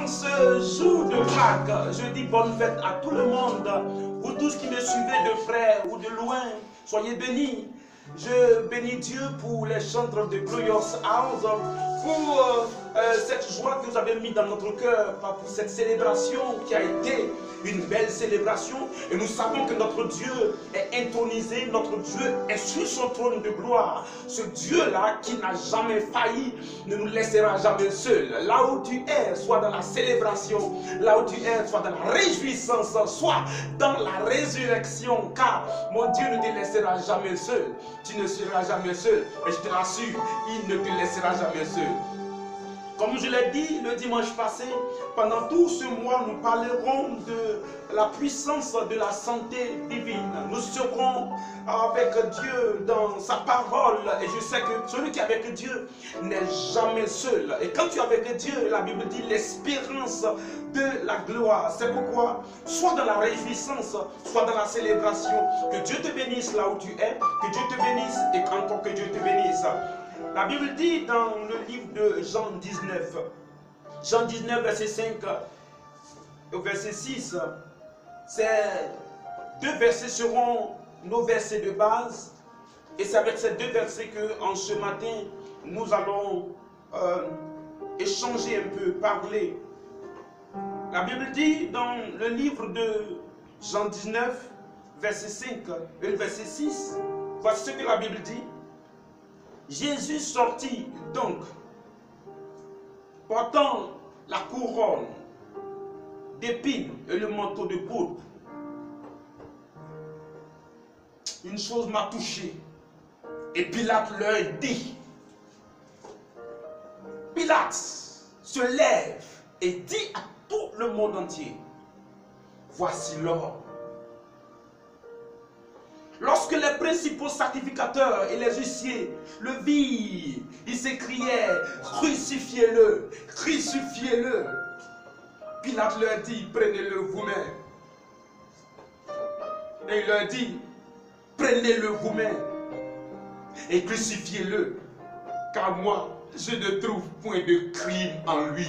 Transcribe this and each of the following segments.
En ce jour de Pâques, je dis bonne fête à tout le monde. Vous tous qui me suivez de près ou de loin, soyez bénis. Je bénis Dieu pour les chantres de Glorious House, pour cette joie que vous avez mis dans notre cœur, pour cette célébration qui a été une belle célébration. Et nous savons que notre Dieu est intronisé, notre Dieu est sur son trône de gloire. Ce Dieu-là qui n'a jamais failli ne nous laissera jamais seuls. Là où tu es, soit dans la célébration, là où tu es, soit dans la réjouissance, soit dans la résurrection, car mon Dieu ne te laissera jamais seul. Tu ne seras jamais seul. Et je te rassure, il ne te laissera jamais seul. Comme je l'ai dit le dimanche passé, pendant tout ce mois, nous parlerons de la puissance de la santé divine. Nous serons avec Dieu dans sa parole. Et je sais que celui qui est avec Dieu n'est jamais seul. Et quand tu es avec Dieu, la Bible dit l'espérance de la gloire. C'est pourquoi, soit dans la réjouissance, soit dans la célébration, que Dieu te bénisse là où tu es, que Dieu te bénisse et encore que Dieu te bénisse. La Bible dit dans le livre de Jean 19, verset 5 au verset 6, ces deux versets seront nos versets de base. Et c'est avec ces deux versets que, en ce matin, nous allons échanger un peu, parler. La Bible dit dans le livre de Jean 19, verset 5 et verset 6, voici ce que la Bible dit. Jésus sortit donc, portant la couronne d'épines et le manteau de pourpre. Une chose m'a touché. Et Pilate leur dit, Pilate se lève et dit à tout le monde entier, voici l'homme. Lorsque les principaux sacrificateurs et les huissiers le virent, ils s'écriaient, crucifiez-le, crucifiez-le. Pilate leur dit, prenez-le vous-même. Et il leur dit, prenez-le vous-même et crucifiez-le, car moi, je ne trouve point de crime en lui.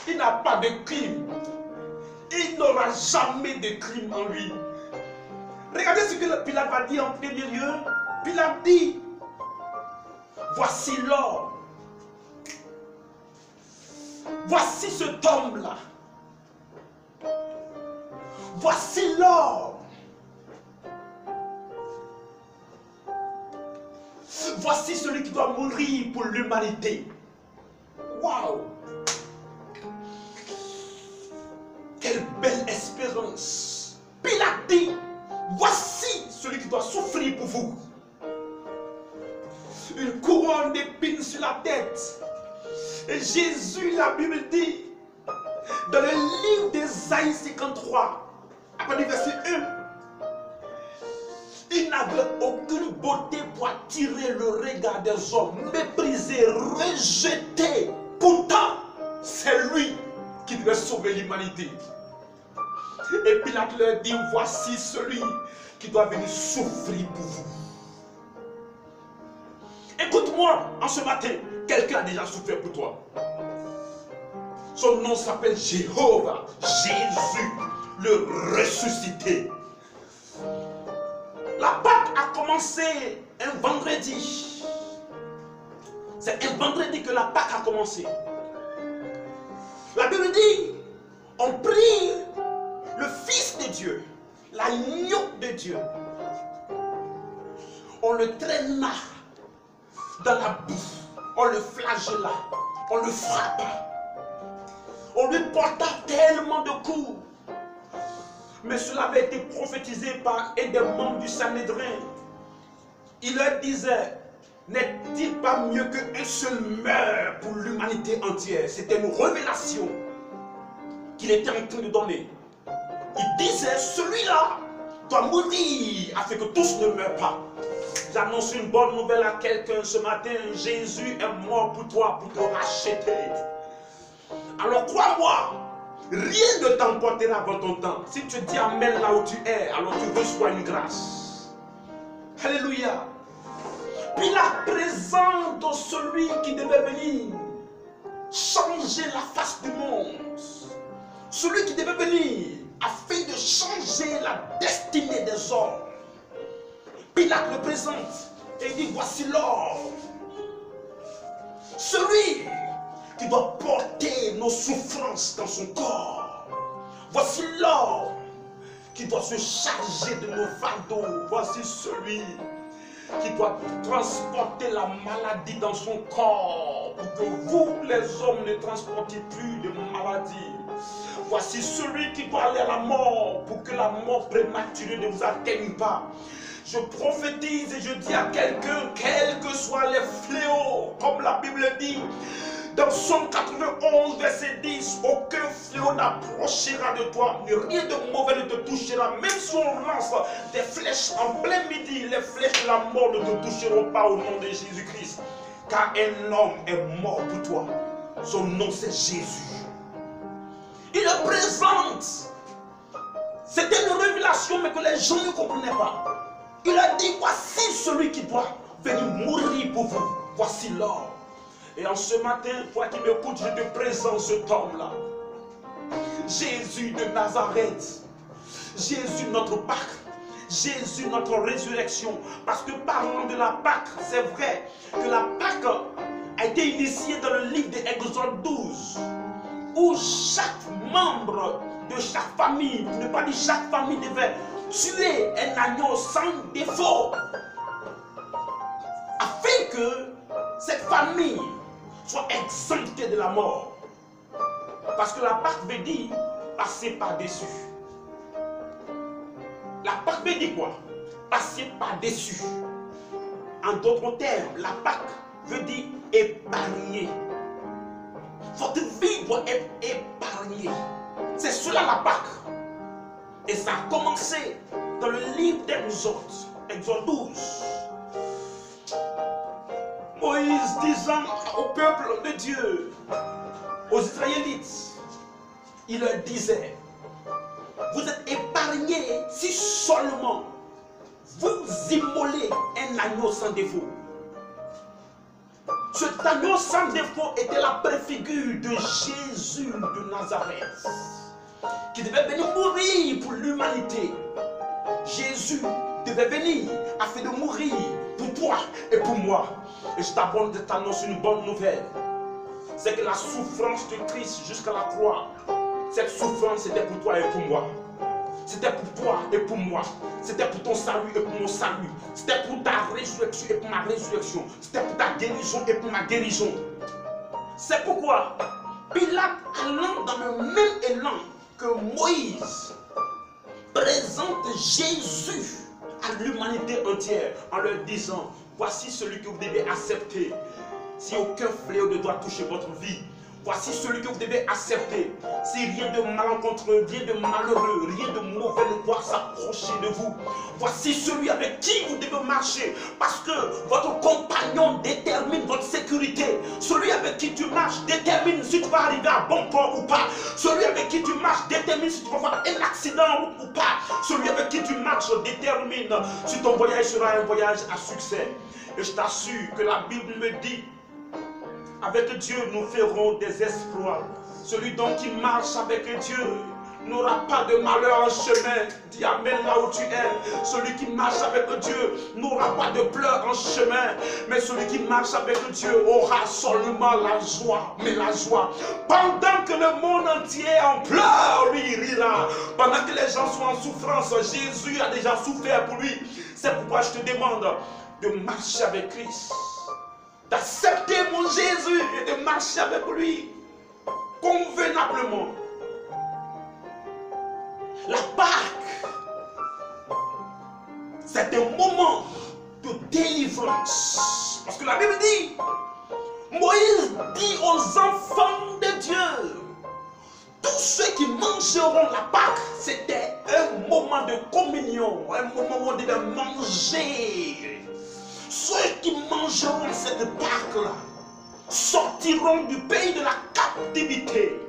Il n'a pas de crime. Il n'aura jamais de crime en lui. Regardez ce que Pilate va dire en premier lieu. Pilate dit, voici l'homme. Voici cet homme-là. Voici l'homme. Voici celui qui doit mourir pour l'humanité. Waouh! Quelle belle espérance. Pilate dit, voici celui qui doit souffrir pour vous. Une couronne d'épines sur la tête. Et Jésus, la Bible dit, dans le livre d'Ésaïe 53, après le verset 1, il n'avait aucune beauté pour attirer le regard des hommes, méprisé, rejeté. Pourtant, c'est lui qui devait sauver l'humanité. Et Pilate leur dit, voici celui qui doit venir souffrir pour vous. Écoute-moi, en ce matin, quelqu'un a déjà souffert pour toi. Son nom s'appelle Jéhovah, Jésus, le ressuscité. La Pâque a commencé un vendredi. C'est un vendredi que la Pâque a commencé. La Bible dit, on prie le Fils de Dieu, l'agneau de Dieu. On le traîna dans la boue, on le flagella, on le frappa, on lui porta tellement de coups. Mais cela avait été prophétisé par un des membres du Sanhédrin. Il leur disait, n'est-il pas mieux qu'un seul meurt pour l'humanité entière? C'était une révélation qu'il était en train de donner. Il disait, celui-là doit mourir afin que tous ne meurent pas. J'annonce une bonne nouvelle à quelqu'un ce matin. Jésus est mort pour toi, pour te racheter. Alors crois-moi, rien ne t'emportera avant ton temps. Si tu dis amen là où tu es, alors tu reçois une grâce. Alléluia. Pilate présente celui qui devait venir changer la face du monde. Celui qui devait venir afin de changer la destinée des hommes. Pilate le présente et dit, voici l'homme. Celui qui doit porter nos souffrances dans son corps. Voici l'homme qui doit se charger de nos fardeaux. Voici celui qui doit transporter la maladie dans son corps pour que vous, les hommes, ne transportiez plus de maladie. Voici celui qui doit aller à la mort pour que la mort prématurée ne vous atteigne pas. Je prophétise et je dis à quelqu'un, quels que soient les fléaux, comme la Bible dit, dans Psaume 91, verset 10, aucun fléau n'approchera de toi, rien de mauvais ne te touchera, même si on lance des flèches en plein midi, les flèches de la mort ne te toucheront pas au nom de Jésus-Christ. Car un homme est mort pour toi, son nom c'est Jésus. Il le présente. C'était une révélation mais que les gens ne comprenaient pas. Il a dit, voici celui qui doit venir mourir pour vous. Voici l'homme. Et en ce matin, toi qui m'écoutes, je te présente cet homme-là. Jésus de Nazareth. Jésus notre Pâque. Jésus notre résurrection. Parce que parlant de la Pâque, c'est vrai que la Pâque a été initiée dans le livre d'Exode 12. Où chaque membre de chaque famille, pour ne pas dire chaque famille, devait tuer un agneau sans défaut. Afin que cette famille soit exemptée de la mort. Parce que la Pâque veut dire passer par-dessus. La Pâque veut dire quoi? Passer par-dessus. En d'autres termes, la Pâque veut dire épargner. Votre vie doit être épargnée. C'est cela la Pâque. Et ça a commencé dans le livre d'Exode, Exode 12. Moïse disant au peuple de Dieu, aux Israélites, il leur disait, vous êtes épargnés si seulement vous immolez un agneau sans défaut. Cet agneau sans défaut était la préfigure de Jésus de Nazareth, qui devait venir mourir pour l'humanité. Jésus devait venir afin de mourir pour toi et pour moi. Et je t'annonce une bonne nouvelle. C'est que la souffrance de Christ jusqu'à la croix, cette souffrance était pour toi et pour moi. C'était pour toi et pour moi. C'était pour ton salut et pour mon salut. C'était pour ta résurrection et pour ma résurrection. C'était pour ta guérison et pour ma guérison. C'est pourquoi Pilate, allant dans le même élan que Moïse, présente Jésus à l'humanité entière en leur disant, voici celui que vous devez accepter. Si aucun fléau ne doit toucher votre vie, voici celui que vous devez accepter. Si rien de malencontreux, rien de malheureux, rien de mauvais ne doit s'approcher de vous. Voici celui avec qui vous devez marcher. Parce que votre compagnon détermine votre sécurité. Celui avec qui tu marches détermine si tu vas arriver à bon port ou pas. Celui avec qui tu marches détermine si tu vas faire un accident ou pas. Celui avec qui tu marches détermine si ton voyage sera un voyage à succès. Et je t'assure que la Bible me dit, avec Dieu, nous ferons des exploits. Celui donc qui marche avec Dieu n'aura pas de malheur en chemin. Dis amen là où tu es. Celui qui marche avec Dieu n'aura pas de pleurs en chemin. Mais celui qui marche avec Dieu aura seulement la joie. Mais la joie. Pendant que le monde entier en pleure, lui il rira. Pendant que les gens sont en souffrance, Jésus a déjà souffert pour lui. C'est pourquoi je te demande de marcher avec Christ. D'accepter mon Jésus et de marcher avec lui convenablement. La Pâque, c'est un moment de délivrance. Parce que la Bible dit, Moïse dit aux enfants de Dieu, tous ceux qui mangeront la Pâque, c'était un moment de communion, un moment où on devait manger. Ceux qui mangeront cette Pâque-là sortiront du pays de la captivité.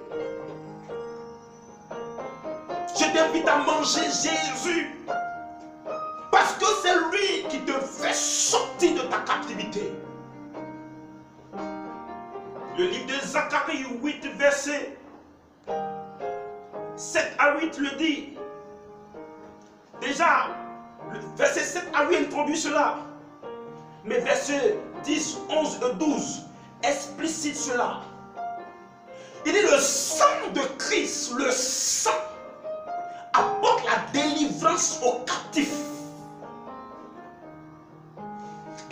Je t'invite à manger Jésus parce que c'est lui qui te fait sortir de ta captivité. Le livre de Zacharie 8, verset 7 à 8 le dit. Déjà, le verset 7 à 8 introduit cela. Mais verset 10, 11 et 12 explicite cela. Il dit le sang de Christ, le sang apporte la délivrance aux captifs.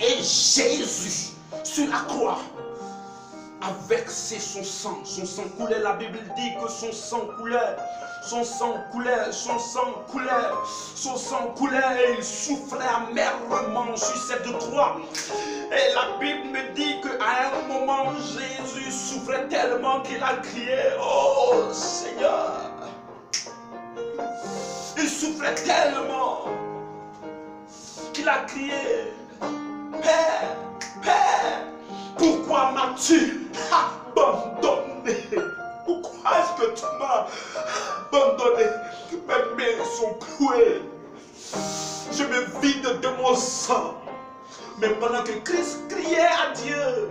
Et Jésus, sur la croix, a versé son sang. Son sang coulait. La Bible dit que son sang coulait. Son sang coulait, son sang coulait, son sang coulait et il souffrait amèrement sur cette croix. Et la Bible me dit qu'à un moment, Jésus souffrait tellement qu'il a crié, oh Seigneur. Il souffrait tellement qu'il a crié, Père, Père, pourquoi m'as-tu abandonné? Pourquoi est-ce que tu m'as abandonné? Mes mains sont clouées. Je me vide de mon sang. Mais pendant que Christ criait à Dieu,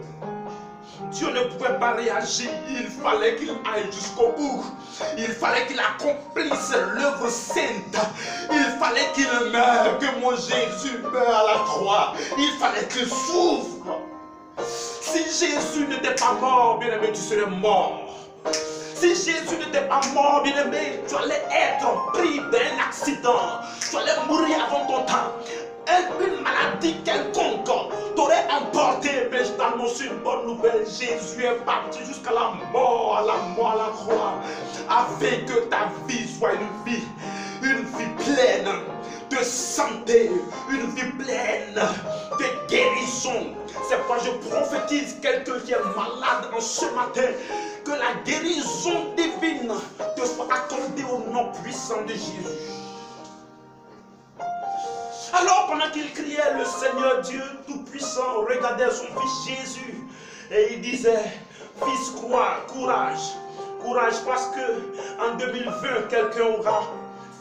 Dieu ne pouvait pas réagir. Il fallait qu'il aille jusqu'au bout. Il fallait qu'il accomplisse l'œuvre sainte. Il fallait qu'il meure, que mon Jésus meure à la croix. Il fallait qu'il souffre. Si Jésus n'était pas mort, bien aimé, tu serais mort. Si Jésus n'était pas mort, bien aimé, tu allais être pris d'un accident. Tu allais mourir avant ton temps. Une maladie quelconque t'aurait emporté. Mais je t'annonce une bonne nouvelle. Jésus est parti jusqu'à la mort, à la croix, afin que ta vie soit une vie pleine de santé, une vie pleine de guérison. C'est pourquoi je prophétise quelqu'un qui est malade en ce matin, que la guérison divine te soit accordée au nom puissant de Jésus. Alors pendant qu'il criait, le Seigneur Dieu Tout-Puissant regardait son fils Jésus et il disait, fils, courage, courage, parce que en 2020 quelqu'un aura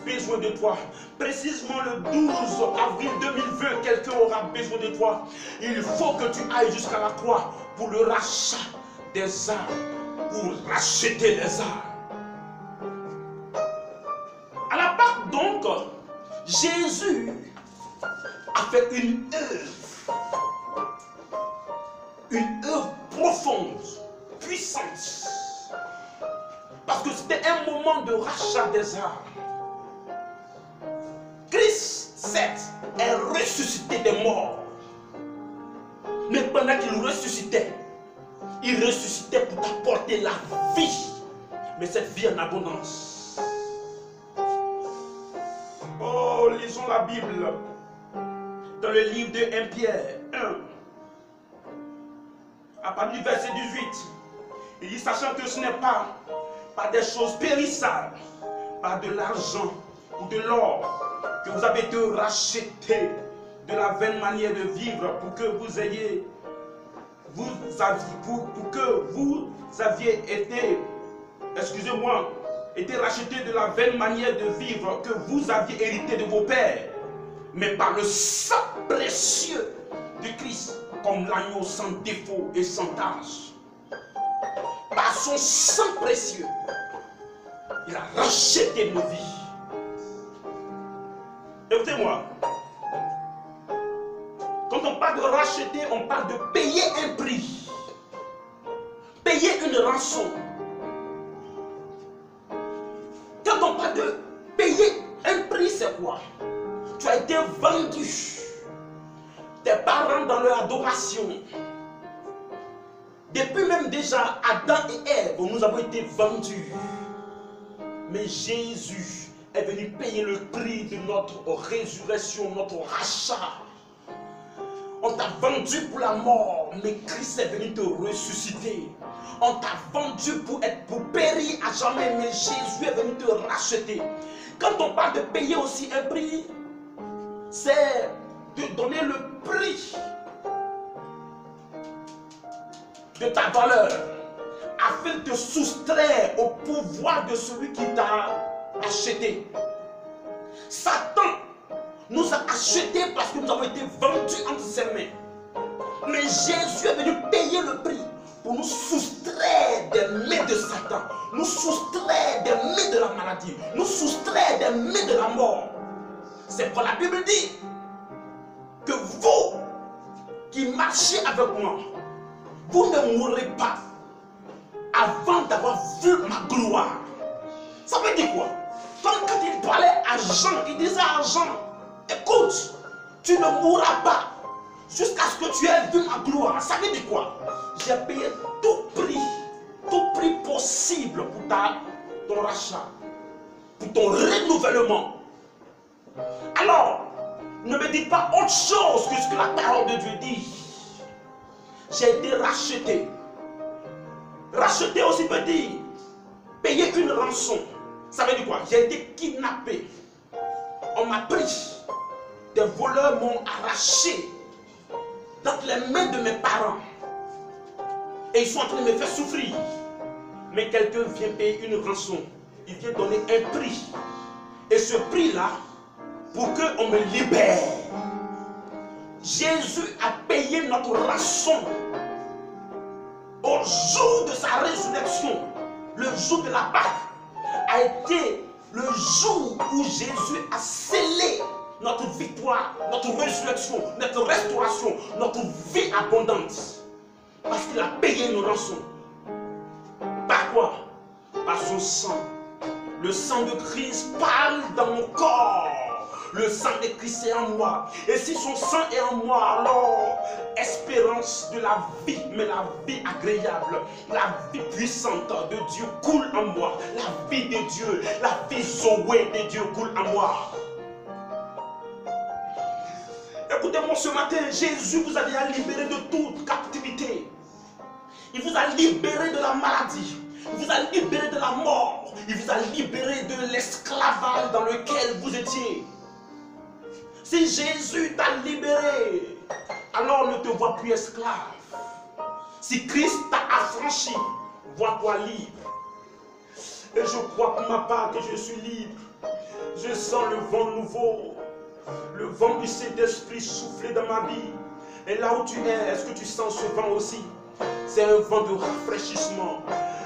besoin de toi. Précisément le 12 avril 2020, quelqu'un aura besoin de toi. Il faut que tu ailles jusqu'à la croix pour le rachat des âmes, pour racheter les âmes. À la part donc, Jésus a fait une œuvre profonde, puissante, parce que c'était un moment de rachat des âmes. Christ, certes, est ressuscité des morts. Mais pendant qu'il ressuscitait, il ressuscitait pour t'apporter la vie. Mais cette vie en abondance. Oh, lisons la Bible. Dans le livre de 1 Pierre 1. À partir du verset 18. Il dit, sachant que ce n'est pas par des choses périssables, par de l'argent ou de l'or, que vous avez été rachetés de la vaine manière de vivre pour que vous aviez été, excusez-moi, été rachetés de la vaine manière de vivre que vous aviez hérité de vos pères, mais par le sang précieux de Christ, comme l'agneau sans défaut et sans tache. Par son sang précieux, il a racheté nos vies. Écoutez-moi, quand on parle de racheter, on parle de payer un prix, payer une rançon. Quand on parle de payer un prix, c'est quoi? Tu as été vendu. Tes parents dans leur adoration. Depuis même déjà Adam et Ève, nous avons été vendus. Mais Jésus est venu payer le prix de notre résurrection, notre rachat. On t'a vendu pour la mort, mais Christ est venu te ressusciter. On t'a vendu pour périr à jamais, mais Jésus est venu te racheter. Quand on parle de payer aussi un prix, c'est de donner le prix de ta valeur, afin de te soustraire au pouvoir de celui qui t'a acheté. Satan nous a achetés parce que nous avons été vendus entre ses mains. Mais Jésus est venu payer le prix pour nous soustraire des mains de Satan, nous soustraire des mains de la maladie, nous soustraire des mains de la mort. C'est pourquoi la Bible dit que vous qui marchez avec moi, vous ne mourrez pas avant d'avoir vu ma gloire. Ça veut dire quoi? Quand il parlait à Jean, il disait à Jean, écoute, tu ne mourras pas jusqu'à ce que tu aies vu ma gloire. Ça veut dire quoi? J'ai payé tout prix possible pour ton rachat, pour ton renouvellement. Alors, ne me dites pas autre chose que ce que la parole de Dieu dit. J'ai été racheté. Racheter aussi veut dire payer une rançon. Ça veut dire quoi? J'ai été kidnappé. On m'a pris. Des voleurs m'ont arraché dans les mains de mes parents. Et ils sont en train de me faire souffrir. Mais quelqu'un vient payer une rançon. Il vient donner un prix. Et ce prix-là, pour qu'on me libère. Jésus a payé notre rançon. Au jour de sa résurrection, le jour de la Pâque, a été le jour où Jésus a scellé notre victoire, notre résurrection, notre restauration, notre vie abondante. Parce qu'il a payé nos rançons. Par quoi? Par son sang. Le sang de Christ parle dans mon corps. Le sang de Christ est en moi. Et si son sang est en moi, alors, espérance de la vie, mais la vie agréable, la vie puissante de Dieu coule en moi. La vie de Dieu, la vie Zoé de Dieu coule en moi. Écoutez-moi ce matin, Jésus vous a déjà libéré de toute captivité. Il vous a libéré de la maladie. Il vous a libéré de la mort. Il vous a libéré de l'esclavage dans lequel vous étiez. Si Jésus t'a libéré, alors ne te vois plus esclave. Si Christ t'a affranchi, vois-toi libre. Et je crois pour ma part que je suis libre. Je sens le vent nouveau, le vent du Saint-Esprit souffler dans ma vie. Et là où tu es, est-ce que tu sens ce vent aussi? C'est un vent de rafraîchissement,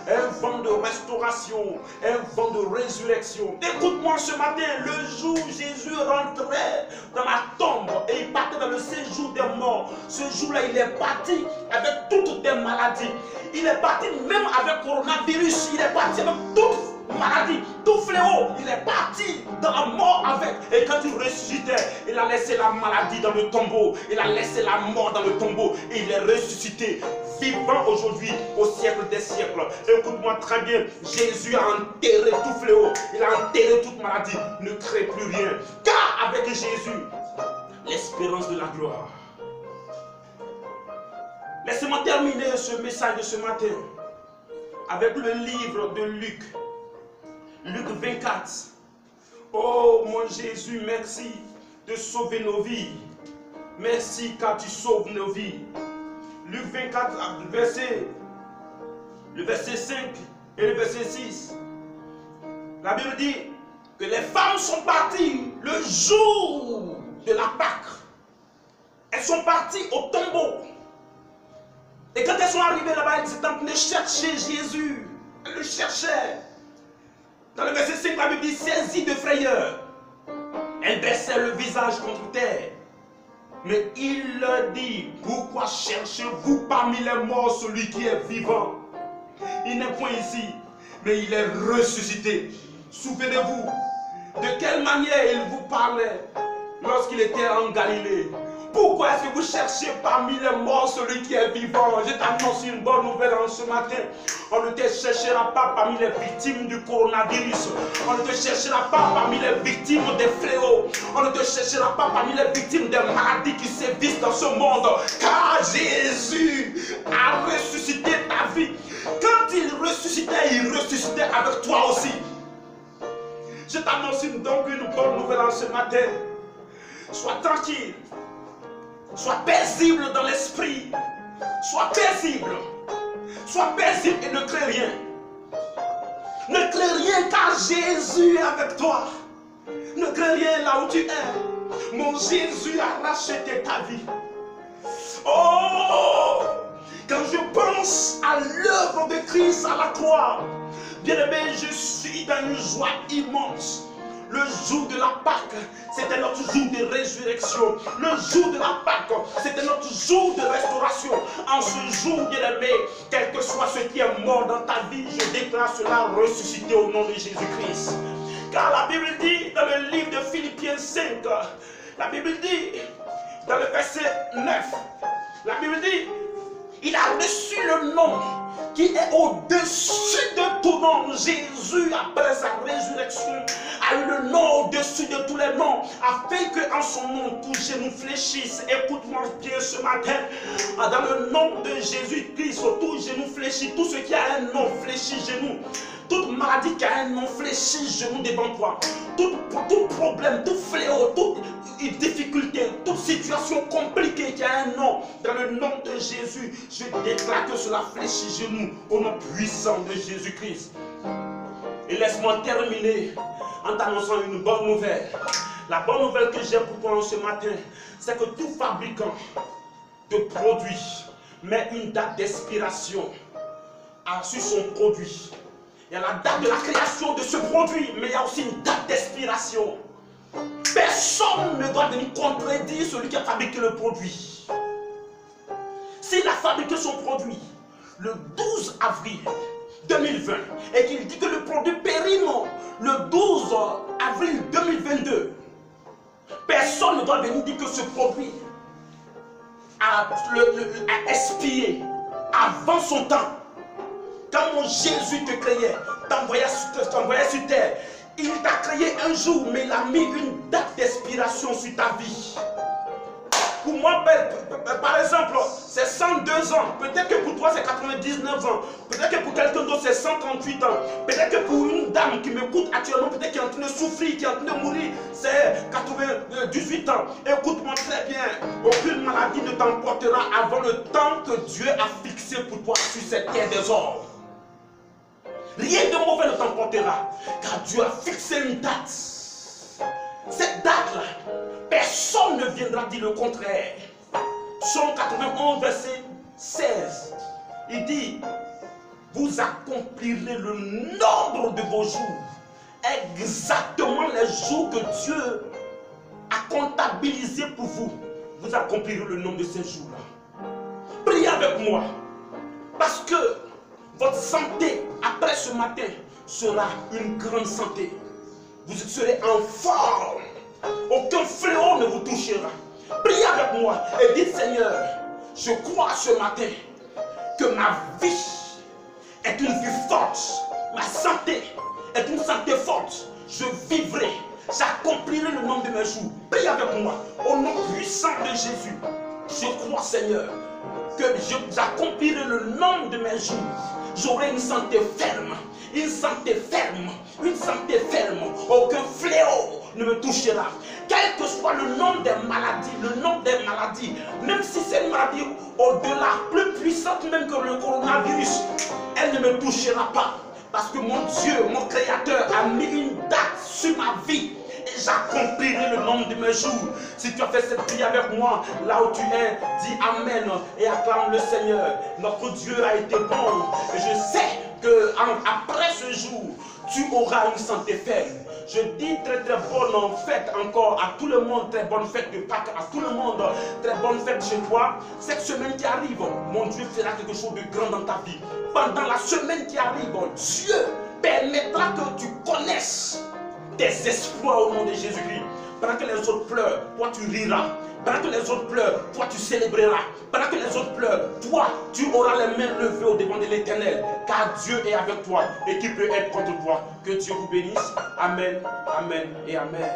un vent de restauration, un vent de résurrection. Écoute-moi ce matin, le jour où Jésus rentrait dans la tombe et il partait dans le séjour des morts, ce jour-là, il est parti avec toutes des maladies. Il est parti même avec le coronavirus, il est parti avec toute maladie, tout fléau. Il est parti dans la mort avec. Et quand il ressuscitait, il a laissé la maladie dans le tombeau, il a laissé la mort dans le tombeau et il est ressuscité, vivant aujourd'hui au siècle des siècles. Écoute-moi très bien, Jésus a enterré tout fléau, il a enterré toute maladie, ne crée plus rien. Car avec Jésus, l'espérance de la gloire. Laissez-moi terminer ce message de ce matin avec le livre de Luc. Luc 24. Oh mon Jésus, merci de sauver nos vies. Merci car tu sauves nos vies. Luc 24, le verset 5 et le verset 6. La Bible dit que les femmes sont parties le jour de la Pâque. Elles sont parties au tombeau. Et quand elles sont arrivées là-bas, elles étaient en train de chercher Jésus. Elles le cherchaient. Dans le verset 5, la Bible dit, saisie de frayeur, elles baissaient le visage contre terre. Mais il leur dit, pourquoi cherchez-vous parmi les morts celui qui est vivant? Il n'est point ici, mais il est ressuscité. Souvenez-vous, de quelle manière il vous parlait lorsqu'il était en Galilée. Pourquoi est-ce que vous cherchez parmi les morts celui qui est vivant? Je t'annonce une bonne nouvelle en ce matin. On ne te cherchera pas parmi les victimes du coronavirus. On ne te cherchera pas parmi les victimes des fléaux. On ne te cherchera pas parmi les victimes des maladies qui sévissent dans ce monde. Car Jésus a ressuscité ta vie. Quand il ressuscitait avec toi aussi. Je t'annonce donc une bonne nouvelle en ce matin. Sois tranquille. Sois paisible dans l'esprit. Sois paisible. Sois paisible et ne crains rien. Ne crains rien car Jésus est avec toi. Ne crains rien là où tu es. Mon Jésus a racheté ta vie. Oh! Quand je pense à l'œuvre de Christ à la croix, bien-aimé, je suis dans une joie immense. Le jour de la Pâque, c'était notre jour de résurrection. Le jour de la Pâque, c'était notre jour de restauration. En ce jour, bien-aimé, quel que soit ce qui est mort dans ta vie, je déclare cela ressuscité au nom de Jésus-Christ. Car la Bible dit, dans le livre de Philippiens 5, la Bible dit, dans le verset 9, la Bible dit, il a reçu le nom qui est au-dessus de tout nom. Jésus, après sa résurrection, a eu le nom au-dessus de tous les noms, afin qu'en son nom, tout genou fléchisse. Écoute-moi bien ce matin, dans le nom de Jésus-Christ, tout genou fléchit, tout ce qui a un nom fléchit genou. Toute maladie qui a un nom fléchit genou devant toi. Tout problème, tout fléau, toute difficulté, toute situation compliquée qui a un nom, dans le nom de Jésus, je déclare que cela fléchit genou au nom puissant de Jésus-Christ. Et laisse-moi terminer en t'annonçant une bonne nouvelle. La bonne nouvelle que j'ai pour toi ce matin, c'est que tout fabricant de produits met une date d'expiration sur son produit. Il y a la date de la création de ce produit, mais il y a aussi une date d'expiration. Personne ne doit venir contredire celui qui a fabriqué le produit. S'il a fabriqué son produit le 12 avril 2020 et qu'il dit que le produit périme le 12 avril 2022, personne ne doit venir dire que ce produit a expiré avant son temps. Quand mon Jésus te créait, t'envoyait sur terre, il t'a créé un jour, mais il a mis une date d'expiration sur ta vie. Pour moi, par exemple, c'est 102 ans. Peut-être que pour toi, c'est 99 ans. Peut-être que pour quelqu'un d'autre, c'est 138 ans. Peut-être que pour une dame qui m'écoute actuellement, peut-être qui est en train de souffrir, qui est en train de mourir, c'est 98 ans. Écoute-moi très bien. Aucune maladie ne t'emportera avant le temps que Dieu a fixé pour toi sur cette terre des hommes. Rien de mauvais ne t'emportera, car Dieu a fixé une date. Cette date-là, personne ne viendra dire le contraire. Psaume 91, verset 16, il dit, vous accomplirez le nombre de vos jours, exactement les jours que Dieu a comptabilisés pour vous. Vous accomplirez le nombre de ces jours-là. Priez avec moi, parce que votre santé, après ce matin, sera une grande santé. Vous serez en forme. Aucun fléau ne vous touchera. Priez avec moi et dites, Seigneur, je crois ce matin que ma vie est une vie forte. Ma santé est une santé forte. Je vivrai. J'accomplirai le nombre de mes jours. Priez avec moi. Au nom puissant de Jésus, je crois, Seigneur, que j'accomplirai le nombre de mes jours. J'aurai une santé ferme, une santé ferme, une santé ferme. Aucun fléau ne me touchera. Quel que soit le nombre des maladies, même si c'est une maladie au-delà, plus puissante même que le coronavirus, elle ne me touchera pas. Parce que mon Dieu, mon Créateur, a mis une date sur ma vie. Et j'accomplirai le nombre de mes jours. Si tu as fait cette prière avec moi, là où tu es, dis Amen et acclame le Seigneur. Notre Dieu a été bon. Et je sais que après ce jour, tu auras une santé ferme. Je dis très très bonne fête encore à tout le monde, très bonne fête de Pâques à tout le monde, très bonne fête chez toi. Cette semaine qui arrive, mon Dieu fera quelque chose de grand dans ta vie. Pendant la semaine qui arrive, Dieu permettra que tu connaisses tes exploits au nom de Jésus-Christ. Pendant que les autres pleurent, toi tu riras. Pendant que les autres pleurent, toi tu célébreras. Pendant que les autres pleurent, toi tu auras les mains levées au devant de l'Éternel. Car Dieu est avec toi et qui peut être contre toi. Que Dieu vous bénisse. Amen, amen et amen.